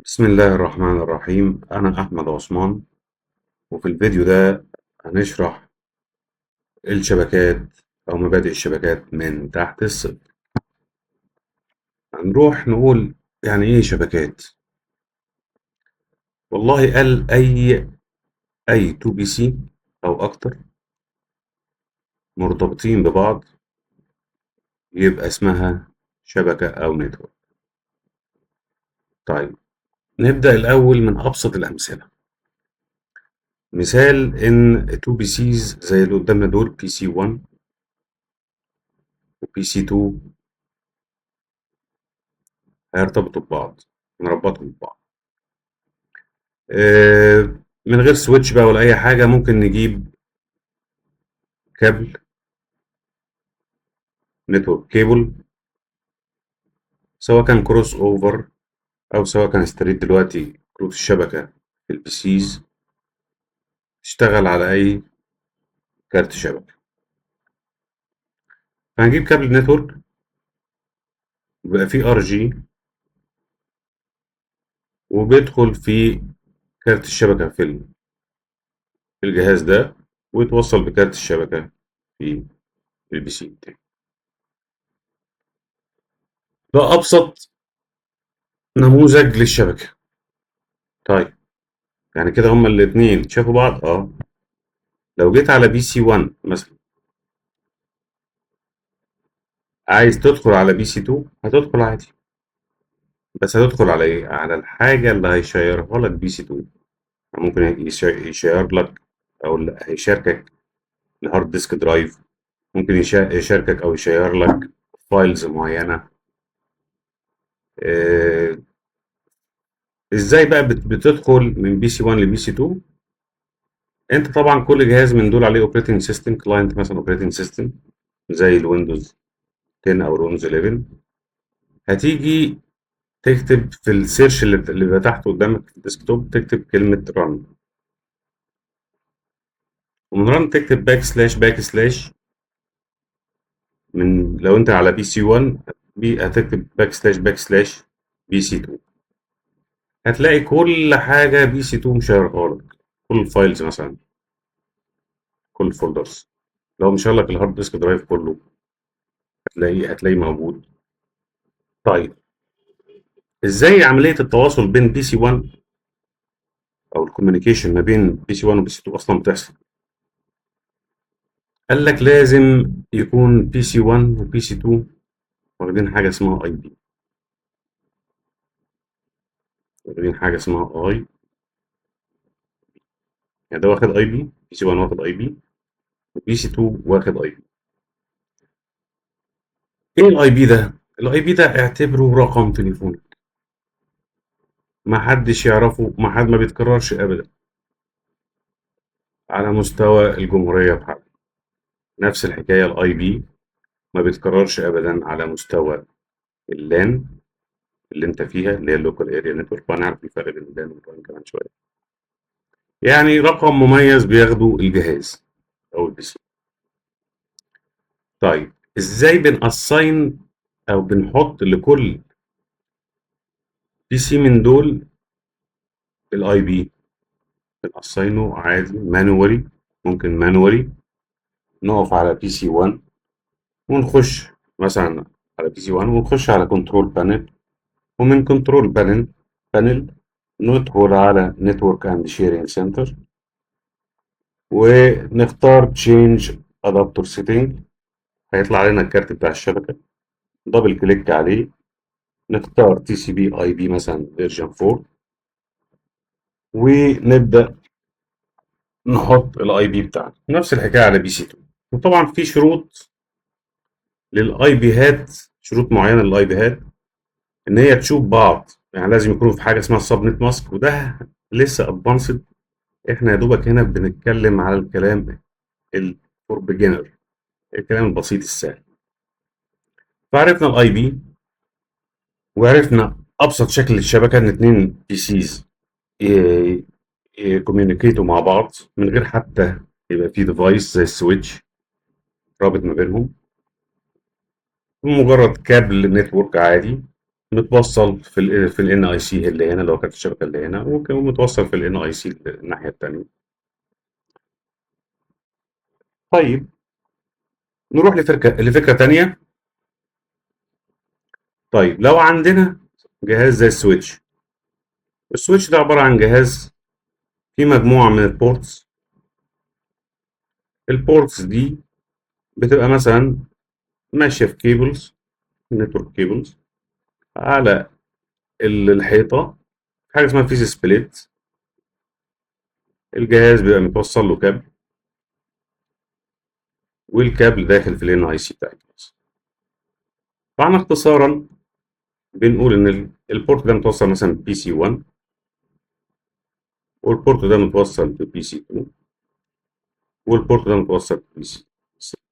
بسم الله الرحمن الرحيم. أنا أحمد عثمان، وفي الفيديو ده هنشرح الشبكات أو مبادئ الشبكات من تحت الصفر. هنروح نقول يعني إيه شبكات؟ والله قال أي 2 بي سي أو أكتر مرتبطين ببعض يبقى اسمها شبكة أو نتورك. طيب، نبدأ الأول من أبسط الأمثلة. مثال إن 2 بي سيز زي اللي قدامنا دول، بي سي 1 وبي سي 2 هيرتبطوا ببعض، نربطهم ببعض. من غير سويتش بقى ولا اي حاجه، ممكن نجيب كابل، نتورك كيبل، سواء كان كروس اوفر او سواء كان ستريت. دلوقتي كروت الشبكه في البي سيز تشتغل على اي كارت شبكه. فهنجيب كابل نتورك بيبقى فيه ار جي، وبيدخل في كارت الشبكه في الجهاز ده، ويتوصل بكارت الشبكه في البي سي بتاعي. ده ابسط نموذج للشبكه. طيب، يعني كده هما الاتنين شافوا بعض. لو جيت على بي سي 1 مثلا، عايز تدخل على بي سي 2 هتدخل عادي، بس هتدخل على ايه؟ على الحاجة اللي هيشيرها لك بي سي 2. ممكن يشير لك، او هيشاركك الهارد ديسك درايف، ممكن يشاركك او يشير لك فايلز معينة. آه، ازاي بقى بتدخل من بي سي 1 لبي سي 2؟ انت طبعا كل جهاز من دول عليه اوبريتنج سيستم كلاينت، مثلا اوبريتنج سيستم زي الويندوز 10 او الويندوز 11. هتيجي تكتب في السيرش اللي فتحته قدامك في الديسكتوب، تكتب كلمة رن، ومن رن تكتب باك سلاش باك سلاش. من لو انت على بي سي 1 هتكتب باك سلاش باك سلاش بي سي 2. هتلاقي كل حاجة بي سي 2 مشيرها لك، كل الفايلز مثلا، كل الفولدرز. لو مشير لك الهارد ديسك درايف كله هتلاقيه موجود. طيب، ازاي عملية التواصل بين بي سي 1 او الكوميونيكيشن ما بين بي سي 1 وبي سي 2 اصلا بتحصل؟ قال لك لازم يكون بي سي 1 وبي سي 2 واخدين حاجة اسمها اي بي، واخدين حاجة اسمها اي، يعني ده واخد اي بي، بي سي 1 واخد اي بي، وبي سي 2 واخد اي بي. ايه الاي بي ده؟ الاي بي ده اعتبره رقم تليفون، ما حدش يعرفه، ما بيتكررش ابدا على مستوى الجمهورية بحالها. نفس الحكاية الاي بي ما بيتكررش ابدا على مستوى اللان اللي انت فيها، اللي هي اللوكال اريا نتورك، وهنعرف الفرق بين اللان واللان كمان شوية. يعني رقم مميز بياخده الجهاز او البي سي. طيب، ازاي بنأساين او بنحط لكل بي سي من دول الاي بي؟ بنأساينه عادي مانوالي. ممكن مانوالي نقف على بي سي 1 ونخش مثلا على بي سي 1 ونخش على كنترول بانل، ومن كنترول بانل ندخل على نتورك اند شيرنج سنتر، ونختار تشينج ادابتور سيتنج. هيطلع لنا الكارت بتاع الشبكة، دبل كليك عليه، نختار تي سي بي اي بي مثلا فيرجن 4، ونبدأ نحط الاي بي بتاعنا. نفس الحكاية على بي سي 2. وطبعا في شروط للاي بيهات، شروط معينة للاي بيهات ان هي تشوف بعض. يعني لازم يكونوا في حاجة اسمها السبنت ماسك، وده لسه ادفانسد. احنا يا دوبك هنا بنتكلم على الكلام الفور بيجنر، الكلام البسيط السهل. فعرفنا الاي بي، وعرفنا ابسط شكل للشبكة ان اتنين بي سيز يكوميونيكيتوا مع بعض من غير حتى يبقى في ديفايس زي السويتش رابط ما بينهم، مجرد كابل نتورك عادي متوصل في الان اي سي اللي هنا، لو كانت الشبكه اللي هنا، ومتوصل في الان اي سي الناحيه الثانيه. طيب نروح لفكره ثانيه. طيب لو عندنا جهاز زي السويتش، السويتش ده عباره عن جهاز فيه مجموعه من البورتس. البورتس دي بتبقى مثلا ماشيه في كيبلز، نتورك كيبلز، على الحيطه، حاجه اسمها فيز سبليت. الجهاز بيبقى متوصل له كابل، والكابل داخل في الان اي سي بتاعتنا. فاحنا اختصارا بنقول ان البورت ده متوصل مثلا بي سي 1، والبورت ده متوصل ببي سي 2، والبورت ده متوصل ببي سي 3.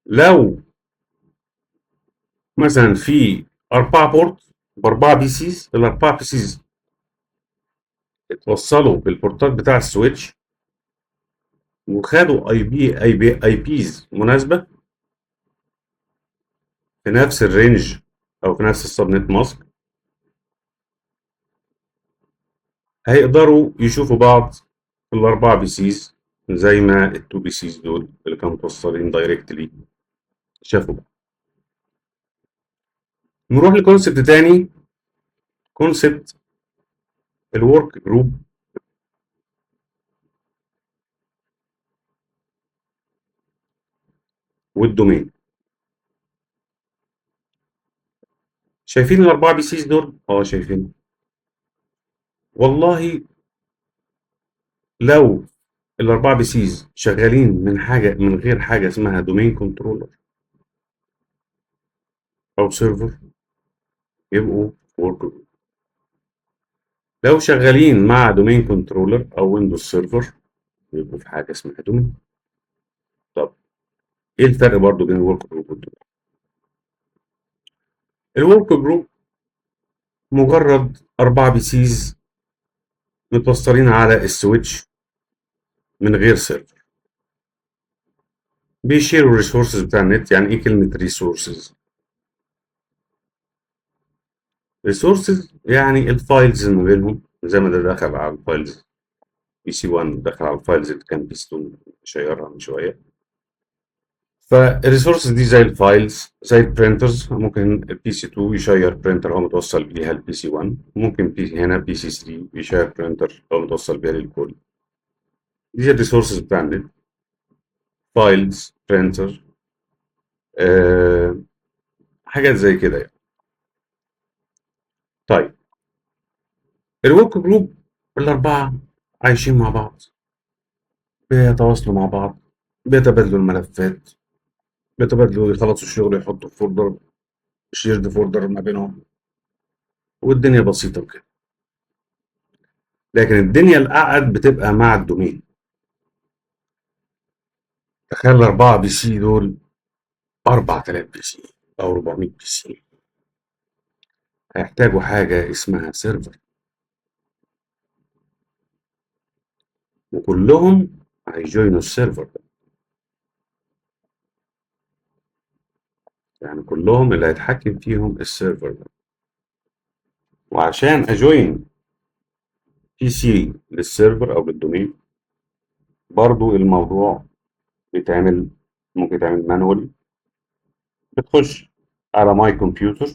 لو مثلا في 4 بورت ب4 بي سيز، ال4 بي سيز اتوصلوا بالبورتات بتاع السويتش، وخدوا اي بيز مناسبه في نفس الرينج او في نفس السبنت ماسك، هيقدروا يشوفوا بعض في ال4 بي سيز، زي ما ال2 بي سيز دول اللي كانوا متوصلين دايركتلي شافوا بعض. نروح لكونسبت تاني، كونسبت الورك جروب والدومين. شايفين ال4 بي سيز دول؟ شايفين. والله لو ال4 بي سيز شغالين من غير حاجه اسمها دومين كنترولر او سيرفر، يبقوا ورك جروب. لو شغالين مع دومين كنترولر او ويندوز سيرفر، يبقوا في حاجه اسمها دومين. طب ايه الفرق برضو بين الورك جروب والدومين؟ الورك جروب مجرد 4 بي سيز متوصلين على السويتش من غير سيرفر، بيشيروا الريسورسز بتاع النت. يعني ايه كلمة ريسورسز؟ ريسورسز يعني الفايلز اللي ما بينهم، زي ما ده دخل على الفايلز بي سي 1، دخل على الفايلز اللي كان بي سي 2 شيرها من شوية. فالريسورسز دي زي الفايلز، زي البرينترز. ممكن البي سي 2 يشير برينتر هو متوصل بيها البي سي 1، ممكن هنا بي سي 3 يشير برينتر هو متوصل بيها للكل. دي الريسورسز بتاع النت، فايلز، برينتر، حاجات زي كده يعني. طيب الورك جروب ال4 عايشين مع بعض، بيتواصلوا مع بعض، بيتبادلوا الملفات، بيتبادلوا، يخلصوا الشغل يحطوا في فولدر، شيرد فولدر ما بينهم، والدنيا بسيطة وكده. لكن الدنيا الأعقد بتبقى مع الدومين. تخيل ال4 بي سي دول 4000 بي سي أو 400 بي سي، هيحتاجوا حاجة اسمها سيرفر، وكلهم هيجوينوا السيرفر ده. يعني كلهم اللي هيتحكم فيهم السيرفر ده. وعشان أجوين بي سي للسيرفر أو للدومين، برضو الموضوع بيتعمل، ممكن يتعمل مانوالي. بتخش على ماي كمبيوتر،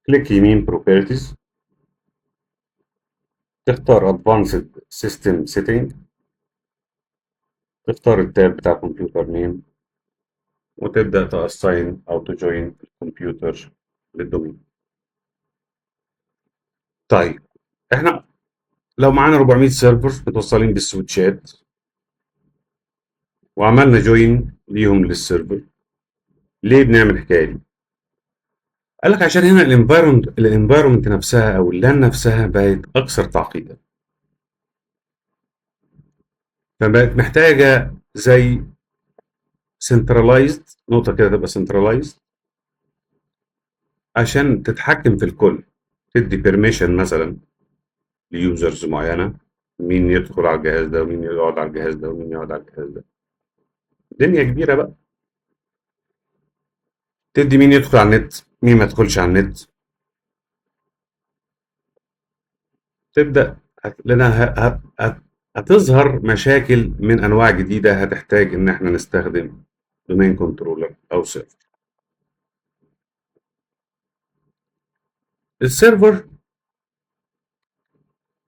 كليك يمين بروبرتيز، تختار ادفانسد سيستم سيتنج، تختار التاب بتاع كمبيوتر نيم، وتبدأ تأساين أو تجوين الكمبيوتر للدومين. طيب احنا لو معانا 400 سيرفر متوصلين بالسويتشات، وعملنا جوين ليهم للسيرفر، ليه بنعمل الحكايه دي؟ قال لك عشان هنا الانفايرمنت نفسها او اللان نفسها بقت اكثر تعقيدا، فبقت محتاجه زي سنترلايزد، نقطه كده تبقى سنترلايزد عشان تتحكم في الكل. تدي بيرميشن مثلا ليوزرز معينه، مين يدخل على الجهاز ده، ومين يقعد على الجهاز ده، ومين يقعد على الجهاز ده. دنيا كبيره بقى. تدي مين يدخل على النت، مين ما يدخلش على النت. تبدأ لنا هتظهر مشاكل من أنواع جديدة، هتحتاج إن إحنا نستخدم دومين كنترولر أو سيرفر. السيرفر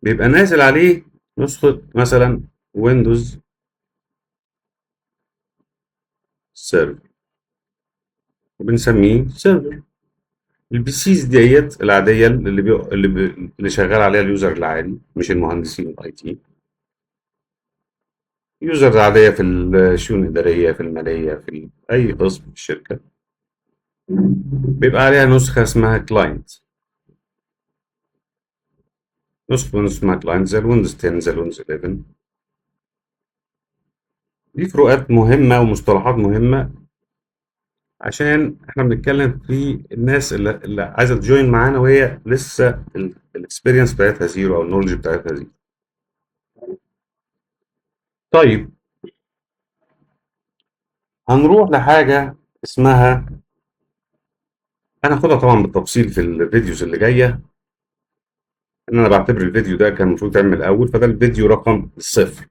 بيبقى نازل عليه نسخة مثلا ويندوز سيرفر، وبنسميه سيرفر. البي سيز ديت العادية اللي شغال عليها اليوزر العادي، مش المهندسين الاي تي. يوزر عادية في الشؤون الإدارية، في المالية، في أي قسم في الشركة، بيبقى عليها نسخة اسمها كلاينت. نسخة ويندوز اسمها كلاينت زي الويندوز 10 زي الويندوز 11. دي فروقات مهمة ومصطلحات مهمة، عشان احنا بنتكلم في الناس اللي عايزة تجوين معانا وهي لسه الاكسبيرينس بتاعتها زيرو أو النولج بتاعتها زيرو. طيب، هنروح لحاجة اسمها، هناخدها طبعا بالتفصيل في الفيديوز اللي جاية، ان انا بعتبر الفيديو ده كان المفروض يتعمل الاول، فده الفيديو رقم 0.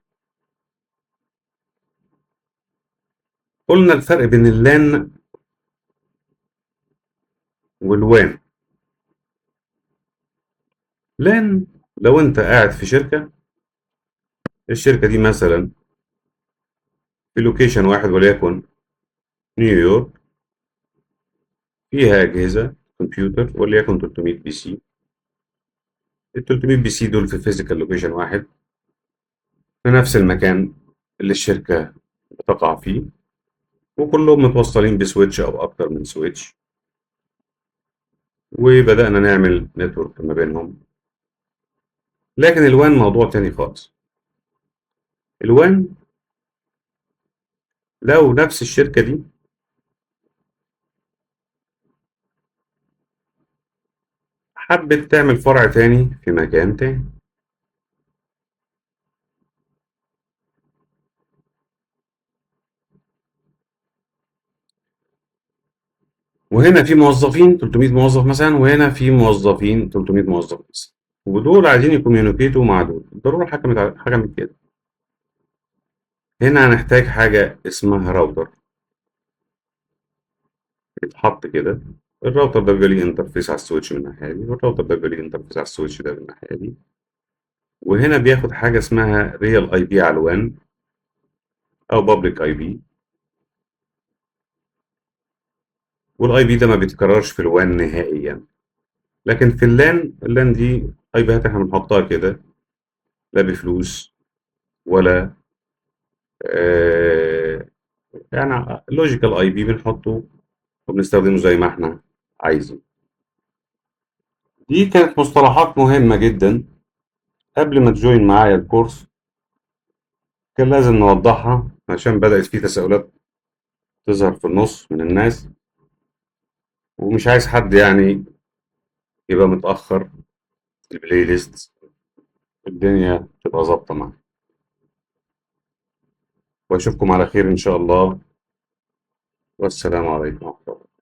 قلنا الفرق بين اللان والوان. لان لو انت قاعد في شركة، الشركة دي مثلا في لوكيشن واحد وليكن نيويورك، فيها أجهزة كمبيوتر وليكن 300 بي سي. ال 300 بي سي دول في فيزيكال لوكيشن واحد في نفس المكان اللي الشركة بتقع فيه، وكلهم متوصلين بسويتش أو أكتر من سويتش، وبدأنا نعمل نتورك ما بينهم. لكن الوان موضوع تاني خالص. الوان لو نفس الشركة دي حبت تعمل فرع تاني في مكان تاني، وهنا في موظفين 300 موظف مثلا، وهنا في موظفين 300 موظف مثلا، ودول عايزين يكوميونيكيتوا مع دول، الضرورة حكمت كده. هنا هنحتاج حاجة اسمها راوتر، يتحط كده. الراوتر ده بيبقى ليه انترفيس على السويتش من الناحية دي، والراوتر ده بيبقى ليه انترفيس على السويتش ده من الناحية دي. وهنا بياخد حاجة اسمها ريال اي بي على الوان او بابليك اي بي، والاي بي ده ما بيتكررش في الوان نهائيا. لكن في اللان دي اي بيات احنا بنحطها كده، لا بفلوس ولا يعني لوجيكال اي بي بنحطه وبنستخدمه زي ما احنا عايزين. دي كانت مصطلحات مهمة جدا قبل ما تجوين معايا الكورس، كان لازم نوضحها عشان بدأت في تساؤلات تظهر في النص من الناس، ومش عايز حد يعني يبقى متأخر البلاي ليست، الدنيا تبقى ظابطة معاه. وأشوفكم على خير إن شاء الله، والسلام عليكم ورحمة الله.